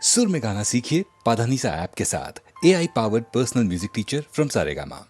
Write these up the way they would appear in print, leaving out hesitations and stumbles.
सुर में गाना सीखिए पाधानीसा ऐप के साथ। AI powered personal music teacher from Saregama.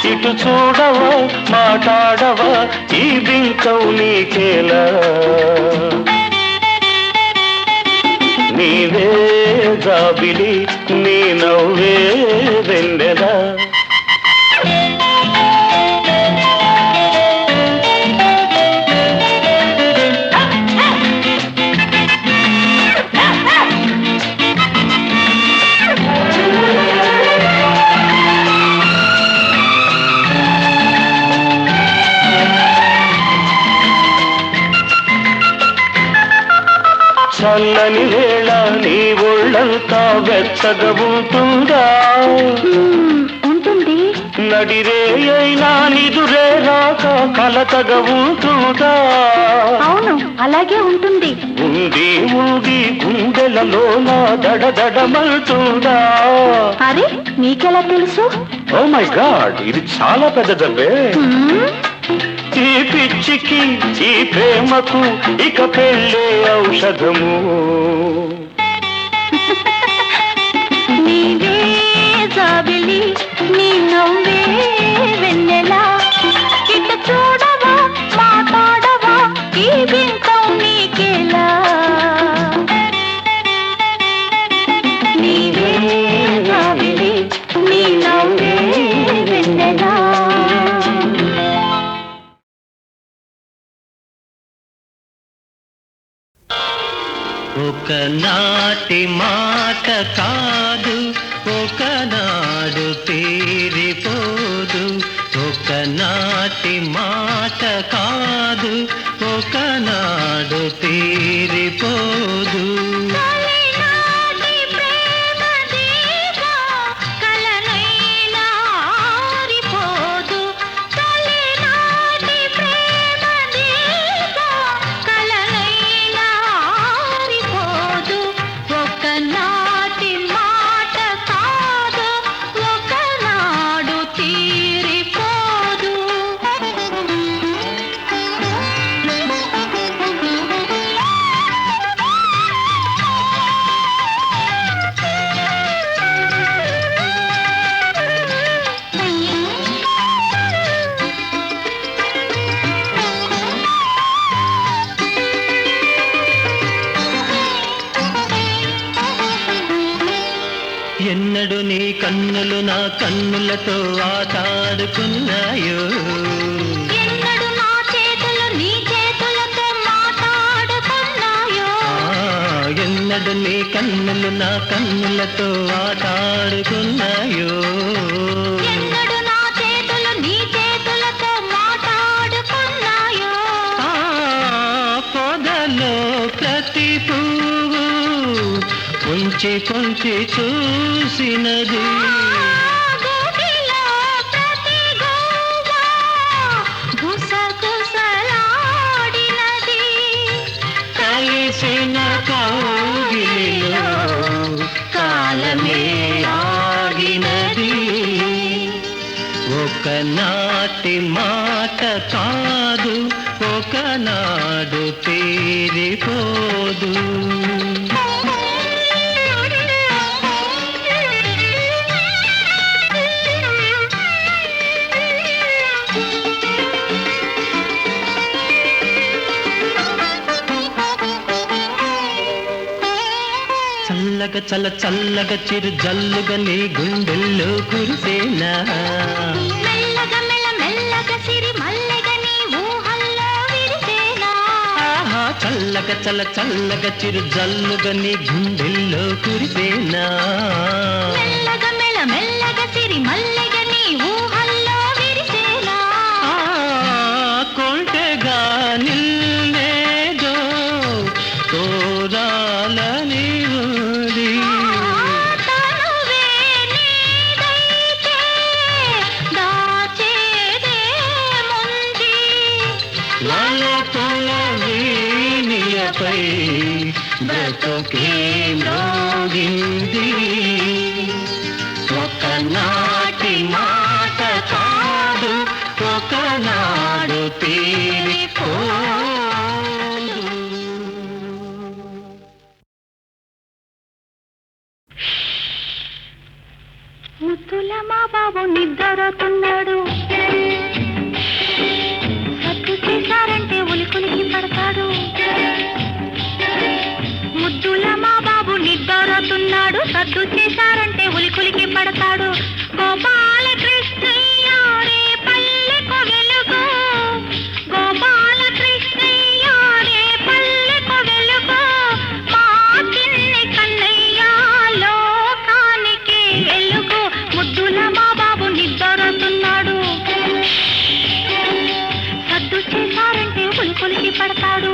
ఇటు చూడవా మాట్లాడవా ఈ బింకం నీకేలా నీవే జాబిలి నీ నవ్వే వెన్నెలా చల్లని వేళ నీ ఒళ్ళంతా వెచ్చగా ఉంటుందా ఉంటుంది నడిరే అయినా నిదురే రాక కలతగా ఉంటుందా అవును అలాగే ఉంటుంది ఉంది ఉంది గుండెలలో దడదడమలుతుందా అరే నీకెలా తెలుసు ఓ మై గాడ్ ఇది చాలా పెద్ద దెబ్బే ఈ పిచ్చికి ఈ ప్రేమకు ఇక పెళ్ళే ఔషధము నీవే జాబిలి నీ నవ్వే వెన్నెలా ఇటు చూడవా మాట్లాడవా ఈ బింకం నీకేలా నీవే జాబిలి నీ నవ్వే వెన్నెలా ఒకనాటి మాట కాదు ఒకనాడు తీరిపోదు ఒకనాటి మాట కాదు ఒకనాడు తీరిపోదు ఎన్నడు నీ కన్నులు నా కన్నులతో ఆటాడుకున్నాయో ఎన్నడు నా చేతులు నీ చేతులతో మాట్లాడుకున్నాయో ఎన్నడు నీ కన్నులు నా కన్నులతో ఆటాడుకున్నాయో ఎన్నడు నా చేతులు నీ చేతులతో మాట్లాడుకున్నాయో ఆ పొదలో ప్రతి పువ్వు కొంచె కొంచె చూసినది గోటిలో ప్రతి గోవ గుసగుసలాడినది కలిసిన కౌగిలిలో కాలమే ఆగినది ఒకనాటి మాట కాదు ఒకనాడు తీరిపోదు చల్లగా చల్లగా చిరు జల్లుగా నీ గుండెల్లో కురిసేనా మెల్లగా మెల్లగా సిరి మల్లెగా నీ ఊహల్లో విరిసేనా ఆహా చల్లగా చిరు జల్లుగా నీ గుండెల్లో కురిసేనా మెల్లగా మెల్లగా సిరి మల్లెగా నీ ఊహల్లో విరిసేనా ఆ కొంటెగా నిన్నేదో కోరాలని ఉంది తనువే నీదైతే దాచేదేముంది వలపుల వీణియపై బ్రతుకే మ్రోగింది ఒకనాటి మాట కాదు ఒకనాడు తీరిపోదు ముద్దుల మా బాబు నిద్రతున్నాడు సత్తు చేశారంటే ఉలికులికి పడతాడు ముద్దుల మా బాబు నిద్రతున్నాడు సద్దు చేశారంటే ఉలికులికి పడతాడు గోపాలకృష్ణయ్య రే పల్లెకు వెలుగు గోపాలకృష్ణయ్య రే పల్లెకు వెలుగు మా చిన్ని కన్నయ్య లోకానికి ఎలుగు ముద్దుల మా బాబు నిద్రతున్నాడు సద్దు చేశారంటే ఉలికులికి పడతాడు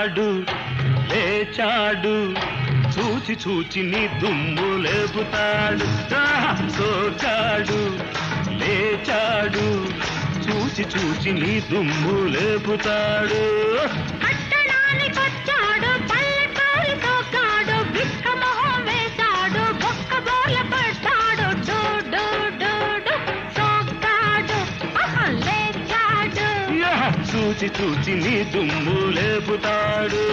సోకాడు లేచాడు చూచి చూచి నీ దుమ్ము లేపుతాడు సోకాడు లేచాడు చూచి చూచి నీ దుమ్ము లేపుతాడు పట్టణానికొచ్చాడు పల్లెటూరి సోకాడు బిక్క మొహం వేశాడు బొక్క బోర్ల పడ్డాడు డూ డూ డూ డూ సోకాడు లేచాడు చూచి చూచి నీ దుమ్ము లేపుతాడు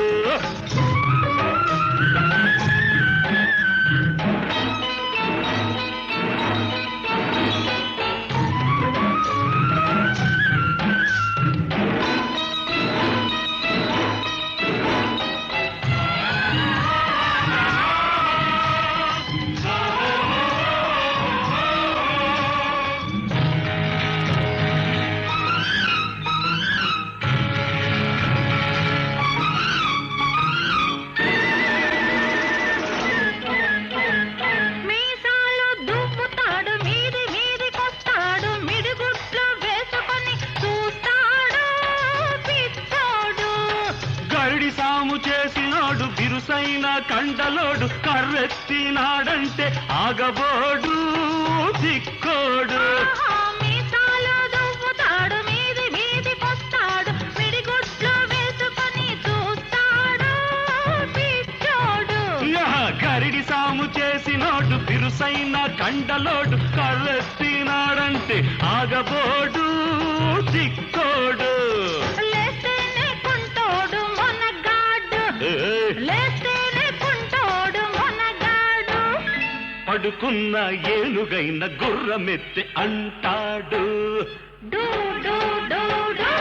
చేసినాడు బిరుసైన కండలోడు కర్రెత్తినాడంటే ఆగబోడు దిక్కోడు మీసాలు దువ్వుతాడు మీది మీదికొస్తాడు మిడిగుడ్లు వేసుకొని చూస్తాడు పిచ్చోడు గరిడి సాము చేసినోడు బిరుసైన కండలోడు కర్రెత్తినాడంటే ఆగబోడు దిక్కోడు పడుకున్న ఏనుగైన గుర్రమెత్తి అంటాడు డూ డూ డూ డూ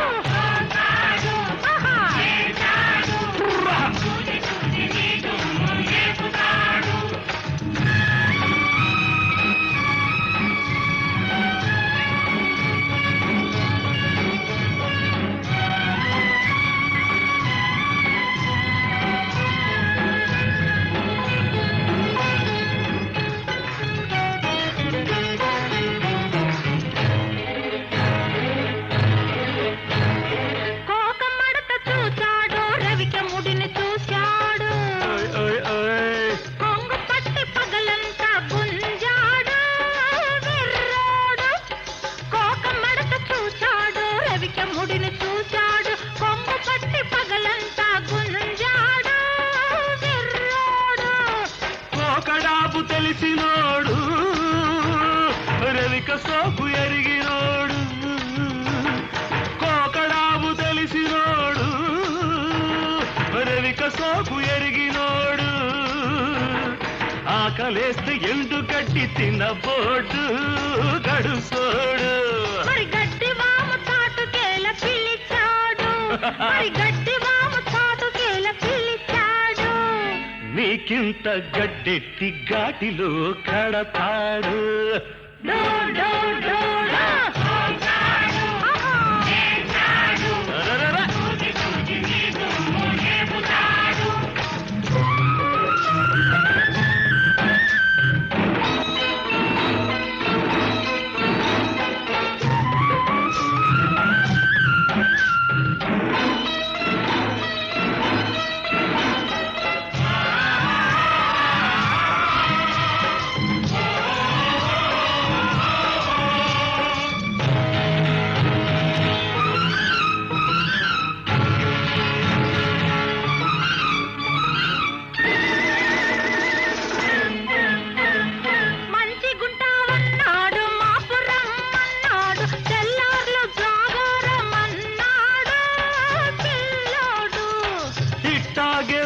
తెలిసినోడు రవిక సోపు ఎరిగినోడు కోకడాబు తెలిసినోడు రవిక సోపు ఎరిగినోడు ఆకలేస్తే ఎండు గడ్డి తినబోడు గడుసోడు మరి గడ్డి వాము తాటుకేల పిలిచాడు మరి గడ్డి వాము తాటుకేల పిలిచాడు నీకింత గడ్డెట్టి ఘాటిలో కడతాడు డో డో డో డో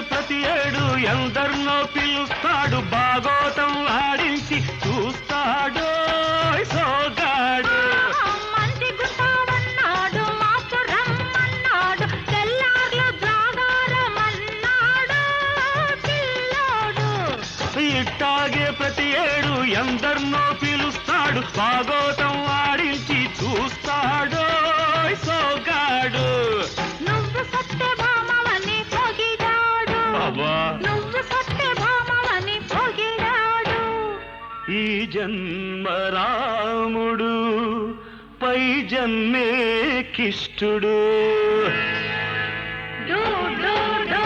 ప్రతి ఏడు ఎందరినో పిలుస్తాడు భాగోతం ఆడించి చూస్తాడు సోగాడు మంచి గుంటావన్నాడు మాకు రమ్మన్నాడు తెల్లార్లు జాగారమన్నాడు పిల్లోడు ఇట్టాగే ప్రతి ఏడు ఎందరినో పిలుస్తాడు భాగోతం ఆడించి చూస్తాడు సోగాడు నువ్వు సత్యభామవని పొగిడాడు నువ్వు సత్యభామవని పొగిడాడు ఈ జన్మ రాముడు పై జన్మే కిష్టుడు డూ డూ డూ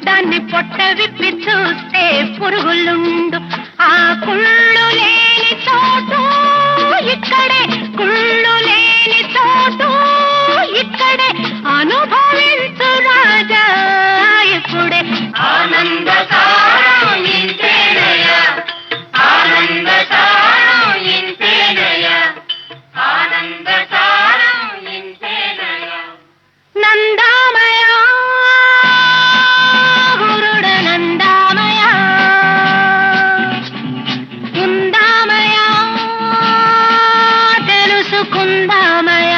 దాన్ని పొట్ట విప్పి చూస్తే పురుగులుండు. ఆ కుళ్ళు లేని చోటు ఇక్కడే, కుళ్ళు లేని చోటు ఇక్కడే, అనుభవించు రాజా ఇప్పుడే. ఆనందసారం ఇంతేనయ్యా, ఆనందసారం ఇంతేనయ్యా, ఆనందసారం ఇంతేనయ్యా. నందామయ గురుడ నందామయ, ఉందామయ తెలుసుకుందామయ.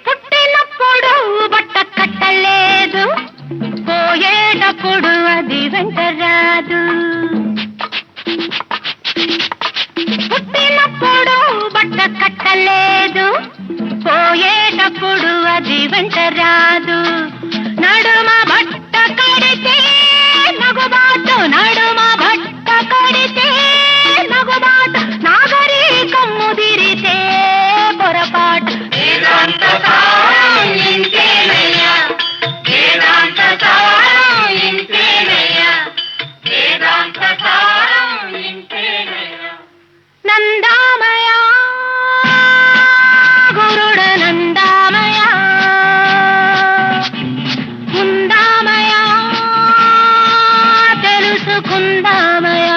పుట్టినప్పుడు బట్ట కట్టలేదు, పోయేటప్పుడు అది వెంట రాదు. పుట్టినప్పుడు బట్ట కట్టలేదు, పోయేటప్పుడు అది వెంట రాదు. నడుమ బట్ట కడితే నగుబాటు, నడుమ బట్ట కడితే నగుబాటు, నాగరికం ముదిరితే పొరపాటు. వేదాంత సారం ఇంతేనయ్యా, వేదాంత సారం ఇంతేనయ్యా, వేదాంత సారం ఇంతేనయ్యా. నందామయ గురుడ నందామయ, ఉందామయ తెలుసుకుందామయ,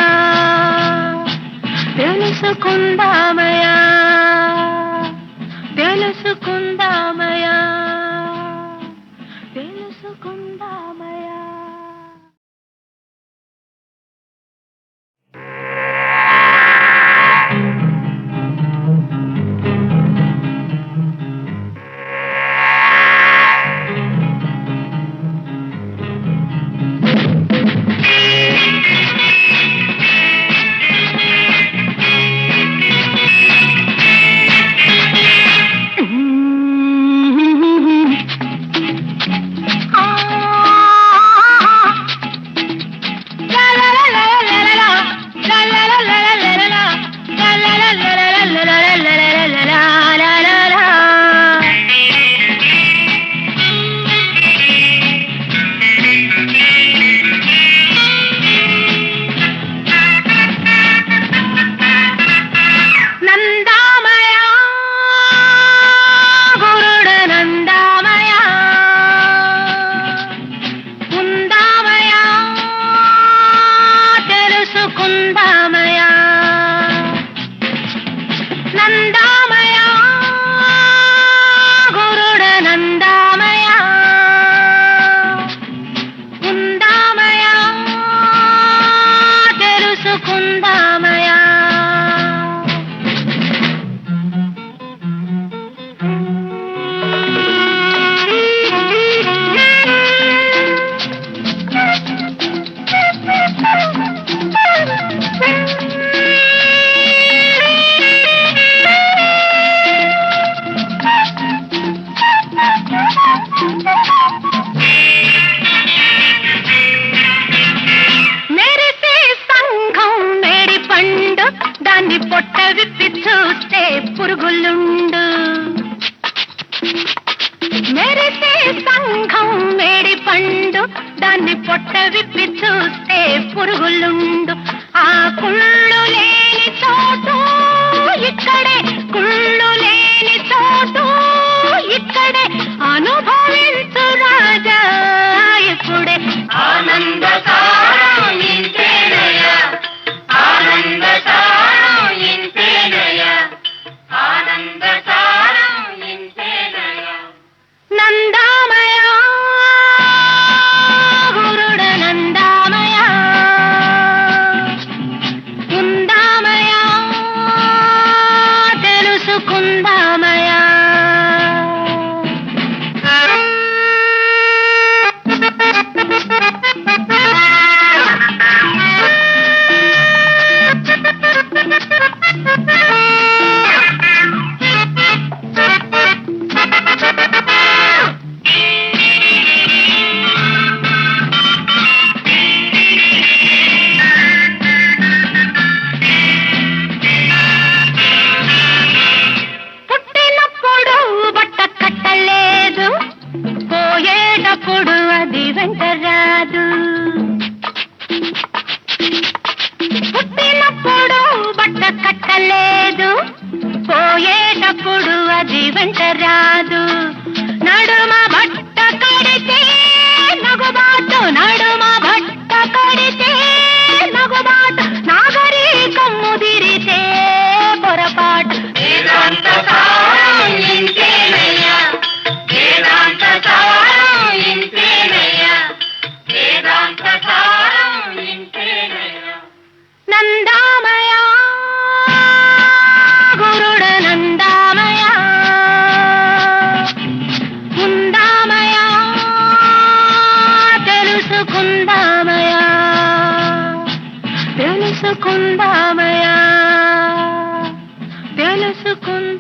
తెలుసుకుందామయ, తెలుసుకుందామయ, తెలుసుకుందామయ. తెలుసుకుందామయా. మెరిసే సంఘం మేడి పండు, దాన్ని పొట్ట విప్పి చూస్తే పురుగులుండు. మెరిసే సంఘం మేడి పండు, దాన్ని పొట్ట విప్పి చూస్తే పురుగులుండు. ఆ కుళ్ళు లేని చోటు ఇక్కడే, కుళ్ళు లేని చోటు ఇక్కడే, అనుభవించు రాజా ఇప్పుడే. ఆనందసారం ఇంతేనయ్యా, ఆనందసారం ఇంతేనయ్యా, ఆనందసారం ఇంతేనయ్యా. నందామయ గురుడ నందామయ, ఉందామయ తెలుసుకుందామయ. పుట్టినప్పుడు బట్ట కట్టలేదు, పోయేటప్పుడు అది వెంట రాదు. పుట్టినప్పుడు బట్ట కట్టలేదు, పోయేటప్పుడు అది వెంట రాదు. నడుమ బట్ట కడితే నగుబాటు, నడుమ బట్ట కడితే నగుబాటు, నాగరికం ముదిరితే పొరపాటు. వేదాంత సారం ఇంతేనయ్యా, వేదాంత సారం ఇంతేనయ్యా, వేదాంత సారం ఇంతేనయ్యా. నందామయ గురుడ నందామయ, ఉందామయ తెలుసుకుందామయ, తెలుసుకుందామయ, తెలుసుకుందామయ.